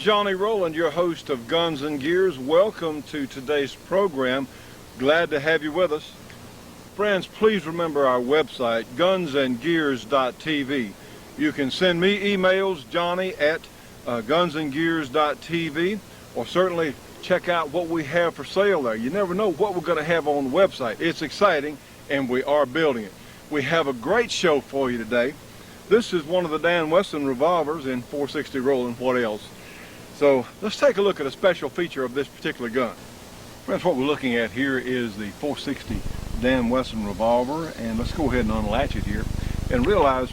Johnny Rowland, your host of Guns and Gears. Welcome to today's program. Glad to have you with us. Friends, please remember our website, gunsandgears.tv. You can send me emails, Johnny at gunsandgears.tv, or certainly check out what we have for sale there. You never know what we're going to have on the website. It's exciting, and we are building it. We have a great show for you today. This is one of the Dan Wesson revolvers in .460 Rowland. What else? So let's take a look at a special feature of this particular gun. Friends, what we're looking at here is the .460 Dan Wesson revolver, and let's go ahead and unlatch it here and realize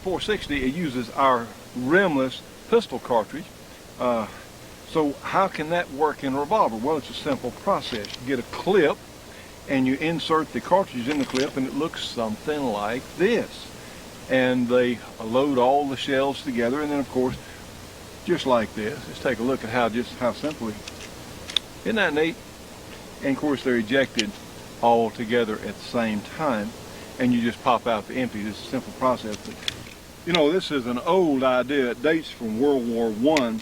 .460, it uses our rimless pistol cartridge. So how can that work in a revolver? Well, it's a simple process. You get a clip and you insert the cartridge in the clip, and it looks something like this. And they load all the shells together, and then of course, just like this. Let's take a look at how simply. Isn't that neat? And of course, they're ejected all together at the same time, and you just pop out the empty. This is a simple process. But, you know, this is an old idea. It dates from World War I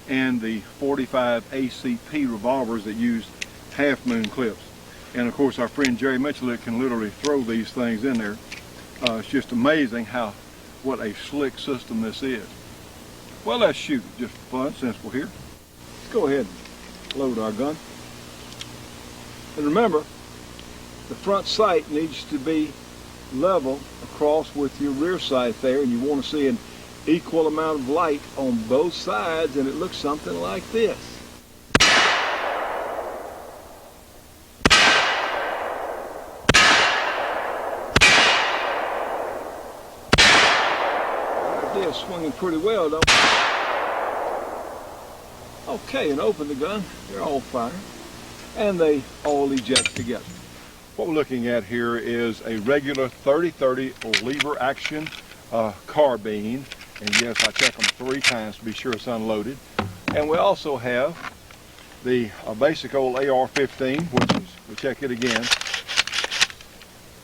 and the 45 ACP revolvers that used half-moon clips. And of course, our friend Jerry Mitchell can literally throw these things in there. It's just amazing what a slick system this is. Well, let's shoot it just for fun, since we're here. Let's go ahead and load our gun. And remember, the front sight needs to be level across with your rear sight there, and you want to see an equal amount of light on both sides, and it looks something like this. They're swinging pretty well, don't they? Okay, and open the gun. They're all firing, and they all eject together. What we're looking at here is a regular 30-30 lever action carbine, and yes, I check them 3 times to be sure it's unloaded. And we also have the basic old AR-15, which is, we check it again,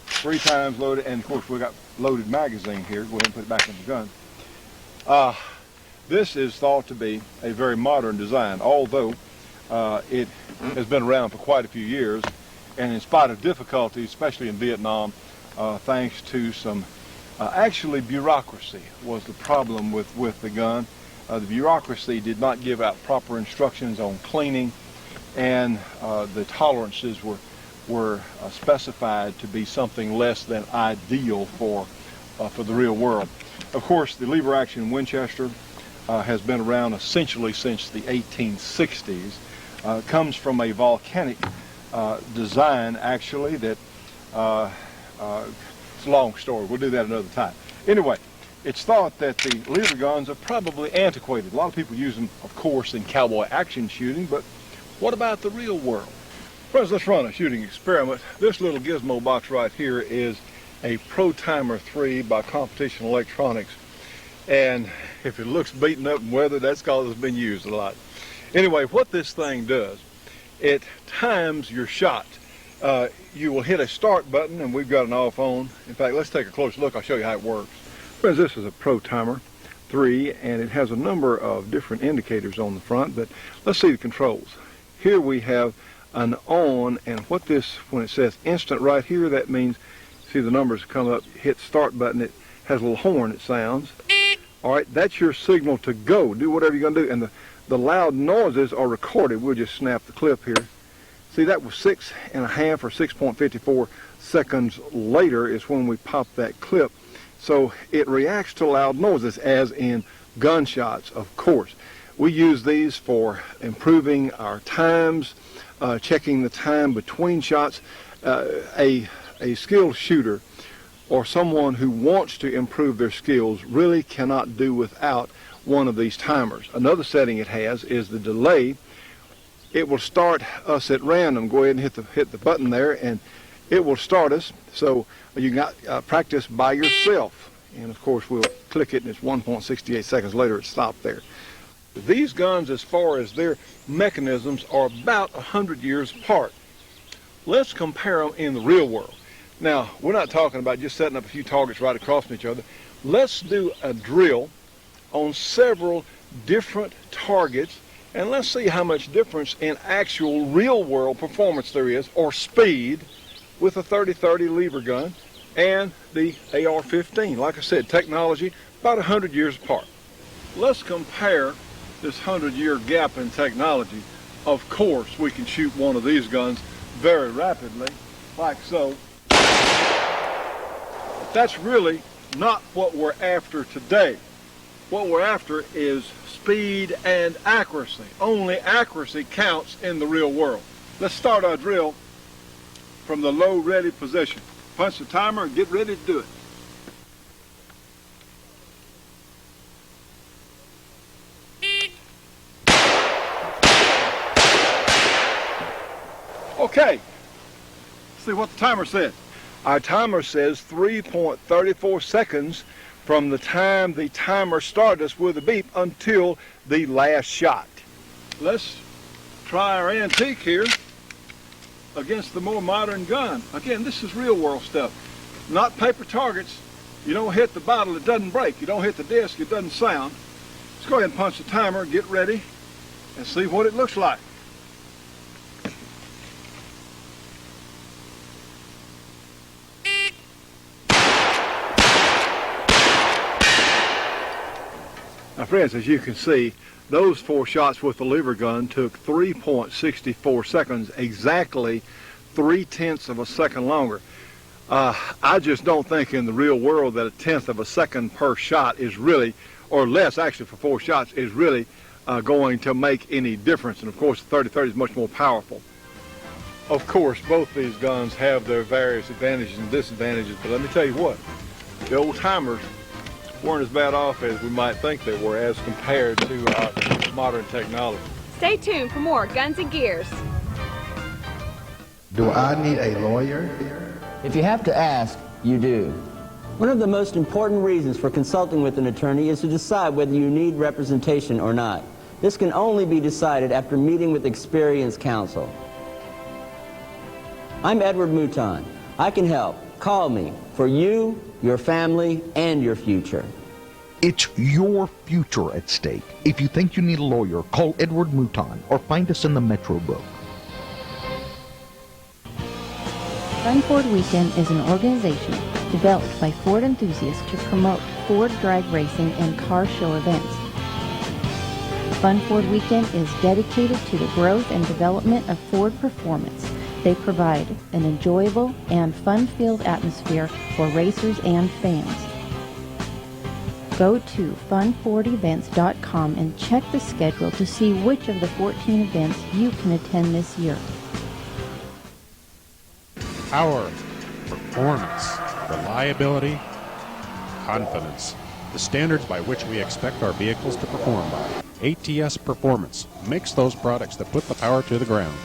3 times loaded, and of course we got loaded magazine here. Go ahead and put it back in the gun. This is thought to be a very modern design, although it has been around for quite a few years, and in spite of difficulties, especially in Vietnam, thanks to some actually bureaucracy was the problem with the gun. The bureaucracy did not give out proper instructions on cleaning, and the tolerances were specified to be something less than ideal for the real world. Of course, the lever action Winchester has been around essentially since the 1860s. Comes from a volcanic design, actually, that it's a long story. We'll do that another time. Anyway, it's thought that the lever guns are probably antiquated. A lot of people use them, of course, in cowboy action shooting, but what about the real world? Friends, let's run a shooting experiment. This little gizmo box right here is a Pro Timer 3 by Competition Electronics, and if it looks beaten up and weathered, that's because it's been used a lot. Anyway, what this thing does, it times your shot. You will hit a start button, and we've got an off on. In fact, let's take a closer look. I'll show you how it works. Friends, this is a Pro Timer 3, and it has a number of different indicators on the front, but let's see the controls. Here we have an on, and when it says instant right here, that means, see the numbers come up, hit start button, it has a little horn, it sounds. All right, that's your signal to go. Do whatever you're going to do, and the loud noises are recorded. We'll just snap the clip here. See, that was 6.5 or 6.54 seconds later is when we pop that clip. So it reacts to loud noises, as in gunshots, of course. We use these for improving our times, checking the time between shots. A skilled shooter or someone who wants to improve their skills really cannot do without one of these timers. Another setting it has is the delay. It will start us at random. Go ahead and hit the button there, and it will start us. So you got practice by yourself. And of course, we'll click it, and it's 1.68 seconds later, it stopped there. These guns, as far as their mechanisms, are about 100 years apart. Let's compare them in the real world. Now, we're not talking about just setting up a few targets right across from each other. Let's do a drill on several different targets And let's see how much difference in actual real-world performance there is, or speed, with a 30-30 lever gun and the AR-15. Like I said, technology about 100 years apart. Let's compare this 100-year gap in technology. Of course, we can shoot one of these guns very rapidly, like so. That's really not what we're after today. What we're after is speed and accuracy. Only accuracy counts in the real world. Let's start our drill from the low ready position. Punch the timer and get ready to do it. Okay, let's see what the timer said. Our timer says 3.34 seconds from the time the timer started us with a beep until the last shot. Let's try our antique here against the more modern gun. Again, this is real world stuff, not paper targets. You don't hit the bottle, it doesn't break. You don't hit the disc, it doesn't sound. Let's go ahead and punch the timer, get ready, and see what it looks like. Now friends, as you can see, those 4 shots with the lever gun took 3.64 seconds, exactly 3/10 of a second longer. I just don't think in the real world that 1/10 of a second per shot is really, or less actually for 4 shots, is really going to make any difference. And of course the 30-30 is much more powerful. Of course both these guns have their various advantages and disadvantages, but let me tell you what, the old timers weren't as bad off as we might think they were as compared to our modern technology. Stay tuned for more Guns and Gears. Do I need a lawyer? If you have to ask, you do. One of the most important reasons for consulting with an attorney is to decide whether you need representation or not. This can only be decided after meeting with experienced counsel. I'm Edward Mouton. I can help. Call me for you, your family, and your future. It's your future at stake. If you think you need a lawyer, call Edward Mouton or find us in the Metro Book. Fun Ford Weekend is an organization developed by Ford enthusiasts to promote Ford drag racing and car show events. Fun Ford Weekend is dedicated to the growth and development of Ford performance. They provide an enjoyable and fun-filled atmosphere for racers and fans. Go to funfordevents.com and check the schedule to see which of the 14 events you can attend this year. Power, performance, reliability, confidence. The standards by which we expect our vehicles to perform by. ATS Performance makes those products that put the power to the ground.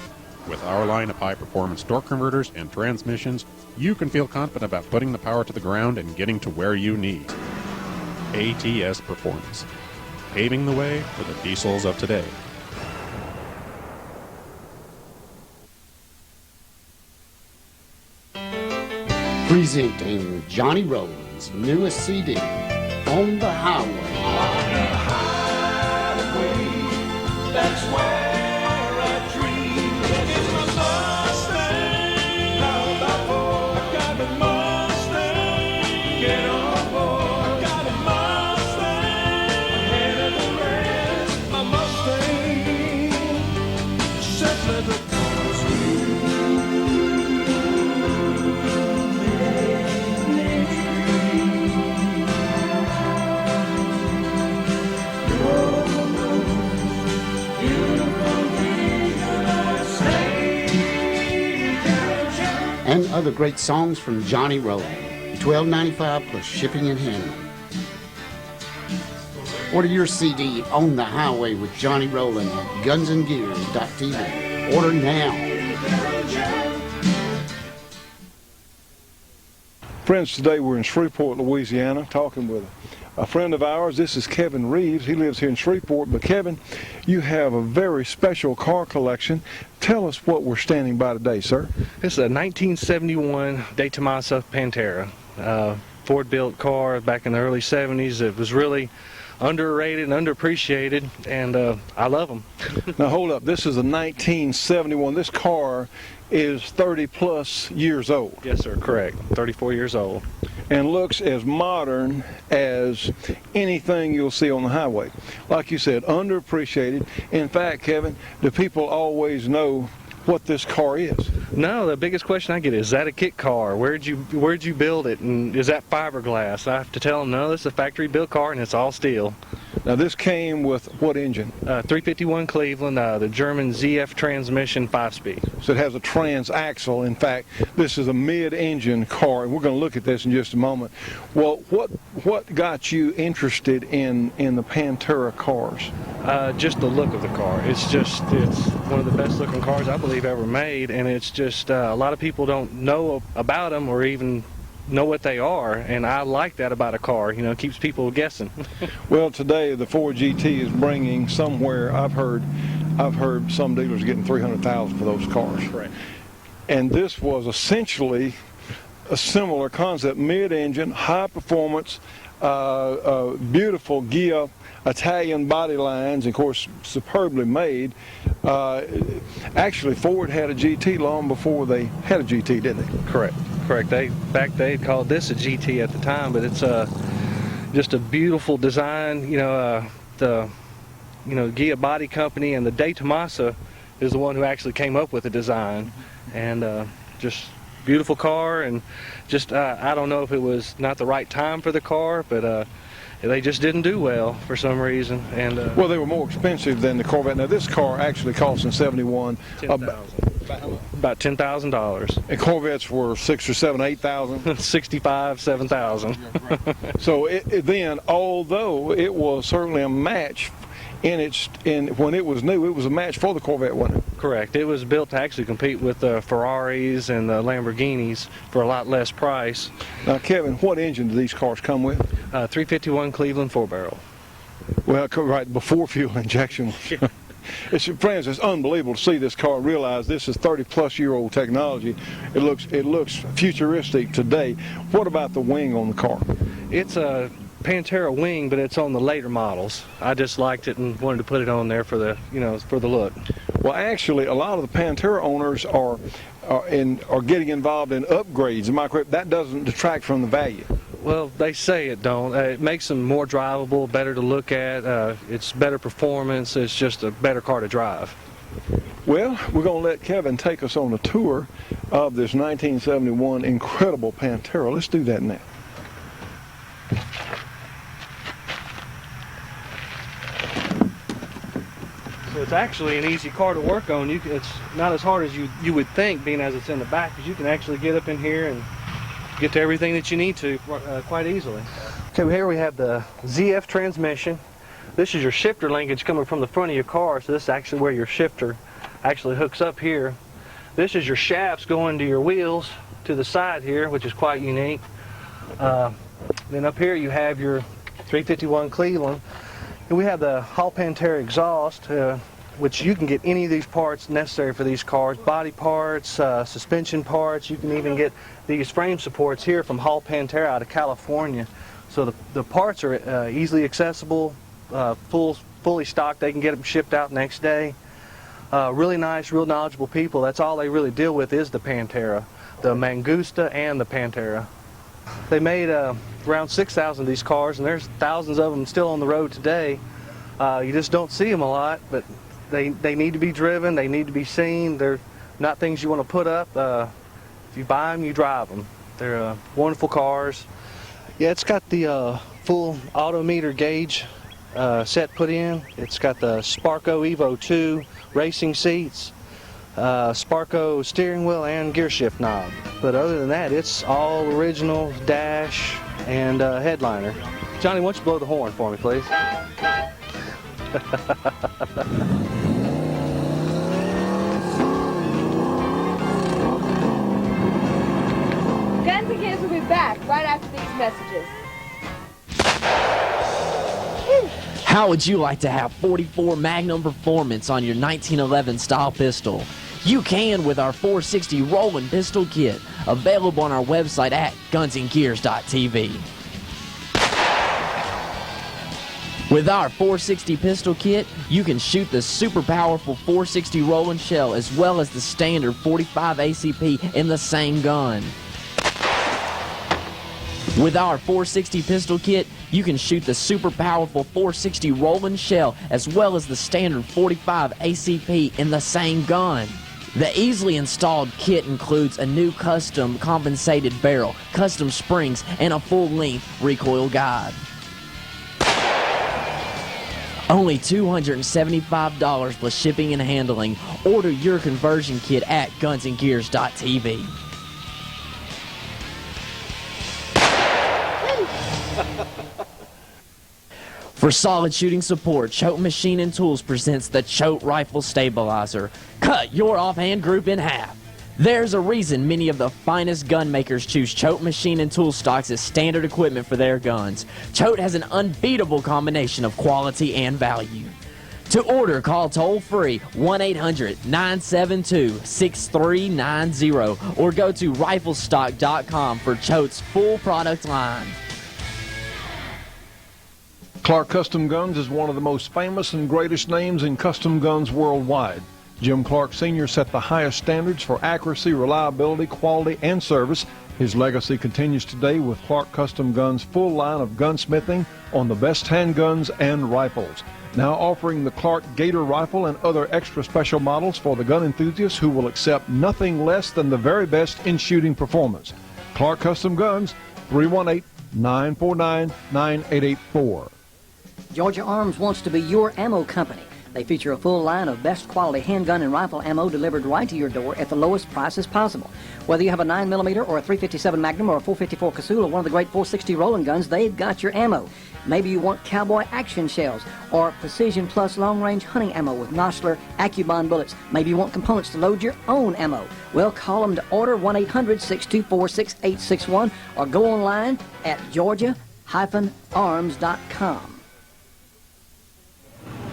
With our line of high-performance torque converters and transmissions, you can feel confident about putting the power to the ground and getting to where you need. ATS Performance, paving the way for the diesels of today. Presenting Johnny Rowlands' newest CD, On the Highway. On the highway, that's where I dream. It's my Mustang. How about more? I got a Mustang. Get on board. I got a Mustang. Ahead of the rest. My Mustang. Just let the doors and other great songs from Johnny Rowlands. $12.95 plus shipping and handling. Order your CD On the Highway with Johnny Rowlands at gunsandgears.tv. Order now. Friends, today we're in Shreveport, Louisiana, talking with a friend of ours. This is Kevin Reeves. He lives here in Shreveport. But Kevin, you have a very special car collection. Tell us what we're standing by today, sir. This is a 1971 De Tomasa Pantera. Ford-built car back in the early 70s. It was really underrated and underappreciated, and I love them. Now hold up, this is a 1971. This car is 30 plus years old. Yes, sir, correct. 34 years old. And looks as modern as anything you'll see on the highway. Like you said, underappreciated. In fact, Kevin, do people always know what this car is? No, the biggest question I get is that a kit car? Where'd you build it? And is that fiberglass? I have to tell them, no, this is a factory built car and it's all steel. Now this came with what engine? 351 Cleveland, the German ZF transmission 5-speed. So it has a transaxle. In fact, this is a mid-engine car, and we're going to look at this in just a moment. Well, what got you interested in the Pantera cars? Just the look of the car. It's one of the best looking cars I believe ever made, and it's just a lot of people don't know about them or even know what they are, and I like that about a car. You know, it keeps people guessing. Well, today the Ford GT is bringing somewhere, I've heard some dealers getting $300,000 for those cars. Correct. And this was essentially a similar concept, mid-engine, high performance, beautiful Ghia Italian body lines, of course, superbly made. Actually, Ford had a GT long before they had a GT, didn't they? Correct. They called this a GT at the time, but it's just a beautiful design. You know, the Ghia Body Company and the De Tomasa is the one who actually came up with the design, and just beautiful car. And just I don't know if it was not the right time for the car, but they just didn't do well for some reason. And well, they were more expensive than the Corvette. Now this car actually cost in '71 about $10,000. And Corvettes were $6,000 or $7,000, $8,000. 65, 7,000. So then, although it was certainly a match when it was new, it was a match for the Corvette, wasn't it? Correct. It was built to actually compete with the Ferraris and the Lamborghinis for a lot less price. Now, Kevin, what engine do these cars come with? 351 Cleveland 4-barrel. Well, right, before fuel injection. Friends, it's unbelievable to see this car. Realize this is 30-plus-year-old technology. It looks futuristic today. What about the wing on the car? It's a Pantera wing, but it's on the later models. I just liked it and wanted to put it on there for the look. Well, actually, a lot of the Pantera owners are getting involved in upgrades. Am I correct? That doesn't detract from the value. Well, they say it don't. It makes them more drivable, better to look at. It's better performance. It's just a better car to drive. Well, we're going to let Kevin take us on a tour of this 1971 incredible Pantera. Let's do that now. So it's actually an easy car to work on. It's not as hard as you would think, being as it's in the back, because you can actually get up in here and get to everything that you need to quite easily. Okay, here we have the ZF transmission. This is your shifter linkage coming from the front of your car, so this is actually where your shifter actually hooks up here. This is your shafts going to your wheels to the side here, which is quite unique. Then up here you have your 351 Cleveland. And we have the Hall Pantera exhaust, which you can get any of these parts necessary for these cars, body parts, suspension parts. You can even get these frame supports here from Hall Pantera out of California. So the parts are easily accessible, fully stocked. They can get them shipped out next day. Really nice, real knowledgeable people. That's all they really deal with is the Pantera, the Mangusta and the Pantera. They made around 6,000 of these cars, and there's thousands of them still on the road today. You just don't see them a lot, but they need to be driven, they need to be seen. They're not things you want to put up. If you buy them, you drive them. They're wonderful cars. Yeah, it's got the full odometer gauge set put in. It's got the Sparco Evo 2 racing seats, Sparco steering wheel and gear shift knob. But other than that, it's all original dash and headliner. Johnny, why don't you blow the horn for me, please? Guns and Gears will be back right after these messages. How would you like to have 44 Magnum Performance on your 1911 style pistol? You can with our 460 Rowlands pistol kit, available on our website at gunsandgears.tv. With our 460 pistol kit, you can shoot the super powerful 460 Rowlands shell as well as the standard 45 ACP in the same gun. With our 460 pistol kit, you can shoot the super powerful 460 Rowlands shell as well as the standard 45 ACP in the same gun. The easily installed kit includes a new custom compensated barrel, custom springs, and a full-length recoil guide. Only $275 plus shipping and handling. Order your conversion kit at gunsandgears.tv. For solid shooting support, Choate Machine and Tools presents the Choate Rifle Stabilizer. Cut your offhand group in half. There's a reason many of the finest gun makers choose Choate Machine and Tool stocks as standard equipment for their guns. Choate has an unbeatable combination of quality and value. To order, call toll-free 1-800-972-6390 or go to riflestock.com for Choate's full product line. Clark Custom Guns is one of the most famous and greatest names in custom guns worldwide. Jim Clark Sr. set the highest standards for accuracy, reliability, quality, and service. His legacy continues today with Clark Custom Guns' full line of gunsmithing on the best handguns and rifles. Now offering the Clark Gator rifle and other extra special models for the gun enthusiasts who will accept nothing less than the very best in shooting performance. Clark Custom Guns, 318-949-9884. Georgia Arms wants to be your ammo company. They feature a full line of best quality handgun and rifle ammo delivered right to your door at the lowest prices possible. Whether you have a 9mm or a .357 Magnum or a .454 Casull or one of the great .460 Rowland guns, they've got your ammo. Maybe you want cowboy action shells or Precision Plus long-range hunting ammo with Nosler AccuBond bullets. Maybe you want components to load your own ammo. Well, call them to order 1-800-624-6861 or go online at georgia-arms.com.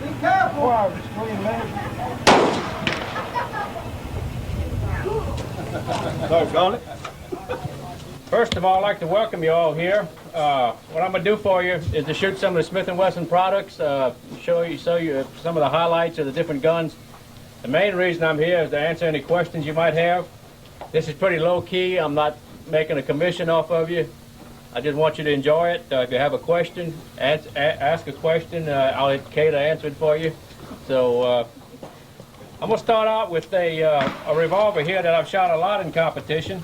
Be careful! Doggone it. First of all, I'd like to welcome you all here. What I'm going to do for you is to shoot some of the Smith & Wesson products, show you some of the highlights of the different guns. The main reason I'm here is to answer any questions you might have. This is pretty low-key. I'm not making a commission off of you. I just want you to enjoy it. If you have a question, ask a question. I'll let Kate answer it for you. So I'm going to start out with a revolver here that I've shot a lot in competition.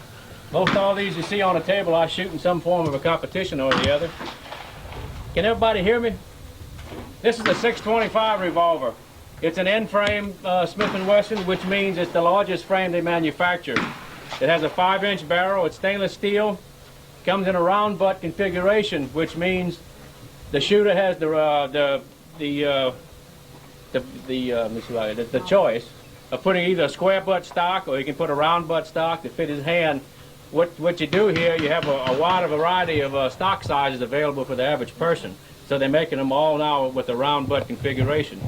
Most all these you see on the table I shoot in some form of a competition or the other. Can everybody hear me? This is a 625 revolver. It's an end-frame Smith & Wesson, which means it's the largest frame they manufacture. It has a 5-inch barrel. It's stainless steel. Comes in a round butt configuration, which means the shooter has the choice of putting either a square butt stock or you can put a round butt stock to fit his hand. What you do here, you have a wide variety of stock sizes available for the average person. So they're making them all now with a round butt configuration.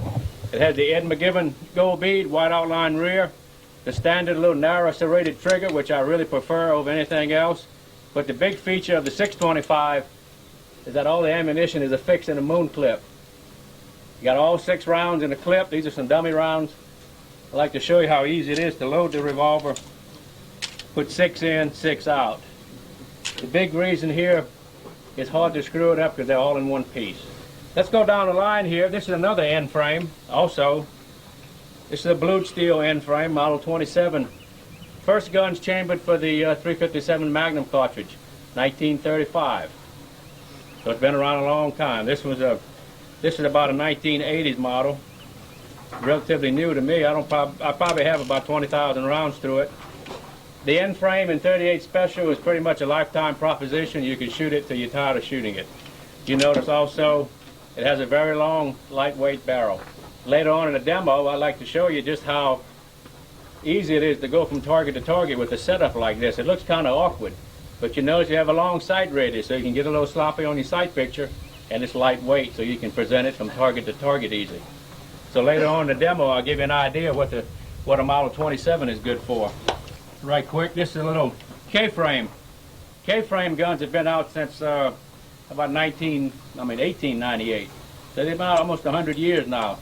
It has the Ed McGibbon gold bead, white outline rear, the standard little narrow serrated trigger, which I really prefer over anything else. But the big feature of the 625 is that all the ammunition is affixed in a moon clip. You got all 6 rounds in the clip. These are some dummy rounds. I'd like to show you how easy it is to load the revolver. Put 6 in, 6 out. The big reason here, it's hard to screw it up because they're all in one piece. Let's go down the line here. This is another end frame. Also, this is a blued steel end frame, model 27. First gun's chambered for the .357 Magnum cartridge, 1935. So it's been around a long time. This is about a 1980s model. Relatively new to me. I probably have about 20,000 rounds through it. The end frame in 38 Special is pretty much a lifetime proposition. You can shoot it till you're tired of shooting it. You notice also it has a very long, lightweight barrel. Later on in the demo, I'd like to show you just how easy it is to go from target to target with a setup like this. It looks kind of awkward, but you notice you have a long sight radius, so you can get a little sloppy on your sight picture, and it's lightweight, so you can present it from target to target easy. So later on in the demo, I'll give you an idea what a model 27 is good for. Right quick, this is a little K-frame. K-frame guns have been out since about 1898. So they've been out almost 100 years now.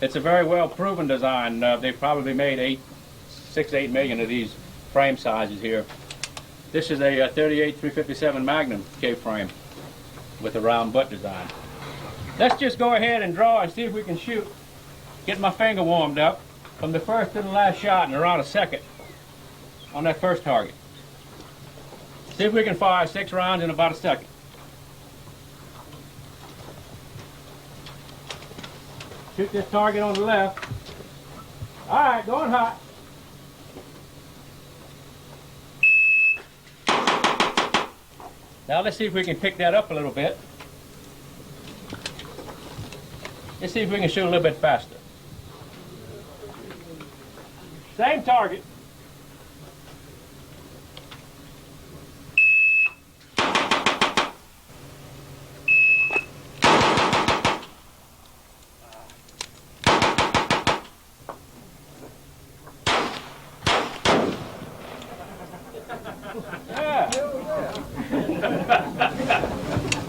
It's a very well proven design. They've probably made 6 to 8 million of these frame sizes here. This is a 38 357 Magnum K-frame with a round butt design. Let's just go ahead and draw and see if we can shoot. Get my finger warmed up from the first to the last shot in around a second on that first target. See if we can fire 6 rounds in about a second. Shoot this target on the left. All right, going hot. Now let's see if we can pick that up a little bit. Let's see if we can shoot a little bit faster. Same target.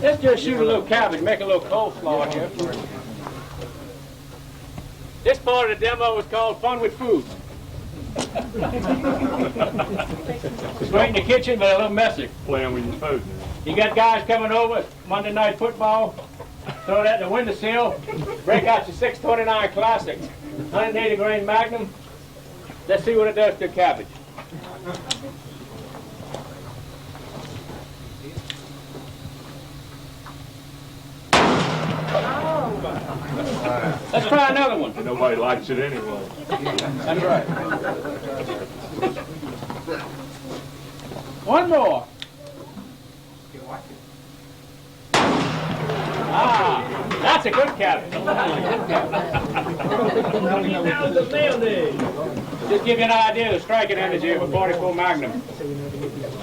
Let's just shoot a little cabbage, make a little coleslaw here. This part of the demo is called Fun with Food. It's right in the kitchen, but a little messy. Playing with your food. You got guys coming over, Monday Night Football, throw that in the windowsill, break out your 629 Classic, 180 grain Magnum. Let's see what it does to the cabbage. Let's try another one. Nobody likes it anyway. That's right. One more. Ah, that's a good cabbage. Just give you an idea of the striking energy of a 44 Magnum.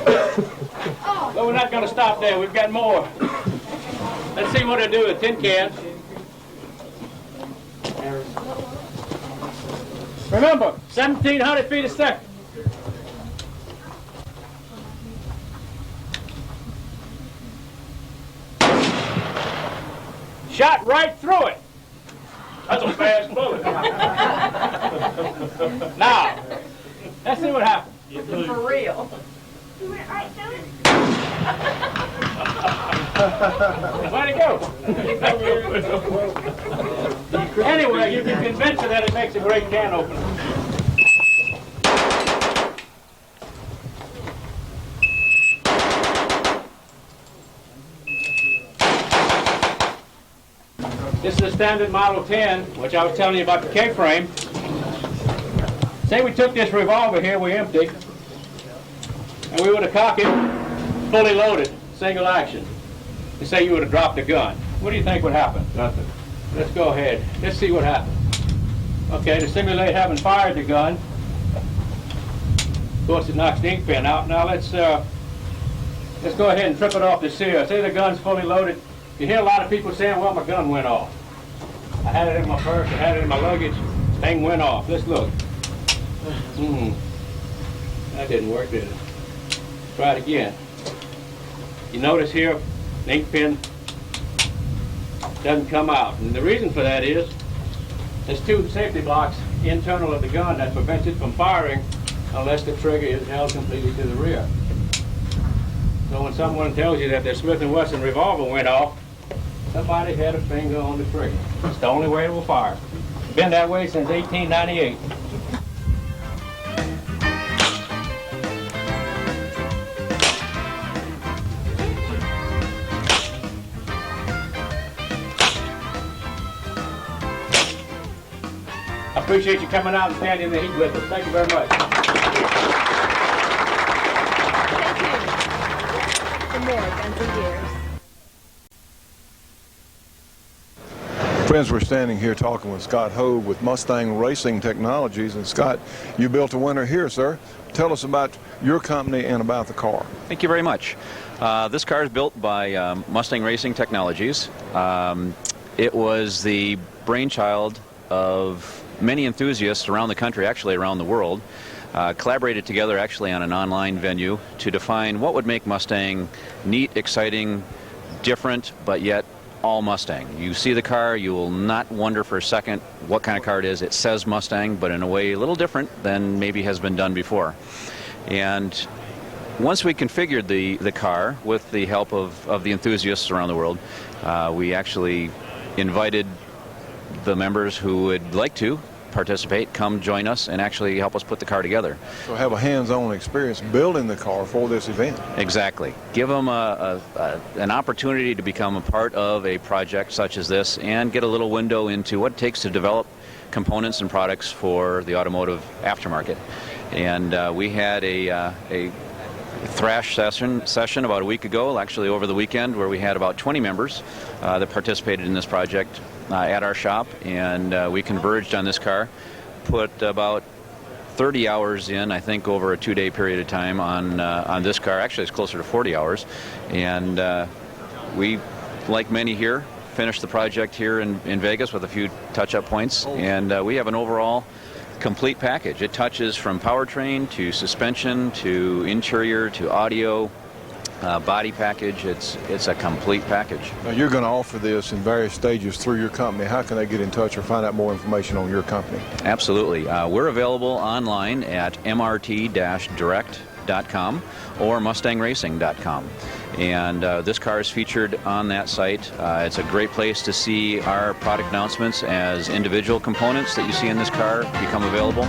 But we're not going to stop there. We've got more. Let's see what it'll do with tin cans. Remember, 1,700 feet a second. Shot right through it. That's a fast bullet. Now, let's see what happens. For real. You went right through it? Where'd it go? Anyway, you can convince her that it makes a great can opener. This is a standard Model 10, which I was telling you about the K-frame. Say we took this revolver here, we empty, and we would have cocked it fully loaded, single action. And say you would have dropped the gun. What do you think would happen? Nothing. Let's go ahead. Let's see what happens. Okay, to simulate having fired the gun. Of course, it knocks the ink pen out. Now let's go ahead and trip it off the seal. Say the gun's fully loaded. You hear a lot of people saying, well, my gun went off. I had it in my purse, I had it in my luggage, thing went off. Let's look. That didn't work, did it? Try it again. You notice here, the ink pen doesn't come out. And the reason for that is, there's 2 safety blocks internal of the gun that prevents it from firing unless the trigger is held completely to the rear. So when someone tells you that their Smith & Wesson revolver went off, somebody had a finger on the trigger. It's the only way it will fire. Been that way since 1898. I appreciate you coming out and standing in the heat with us. Thank you very much. For more Guns and Gears. Friends, we're standing here talking with Scott Hove with Mustang Racing Technologies. And Scott, you built a winner here, sir. Tell us about your company and about the car. Thank you very much. This car is built by Mustang Racing Technologies. It was the brainchild of many enthusiasts around the country, actually around the world, collaborated together actually on an online venue to define what would make Mustang neat, exciting, different, but yet all Mustang. You see the car, you will not wonder for a second what kind of car it is. It says Mustang, but in a way a little different than maybe has been done before. And once we configured the car with the help of the enthusiasts around the world, we actually invited the members who would like to participate, come join us, and actually help us put the car together. So have a hands-on experience building the car for this event. Exactly. Give them an opportunity to become a part of a project such as this and get a little window into what it takes to develop components and products for the automotive aftermarket. And we had a thrash session about a week ago, actually over the weekend, where we had about 20 members that participated in this project at our shop, and we converged on this car, put about 30 hours in, I think, over a 2-day period of time on this car. Actually, it's closer to 40 hours, and we, like many here, finished the project here in Vegas with a few touch-up points, and we have an overall complete package. It touches from powertrain to suspension to interior to audio, body package. It's a complete package. Now you're going to offer this in various stages through your company. How can they get in touch or find out more information on your company? Absolutely. We're available online at mrt-direct.com or mustangracing.com. And this car is featured on that site. It's a great place to see our product announcements as individual components that you see in this car become available.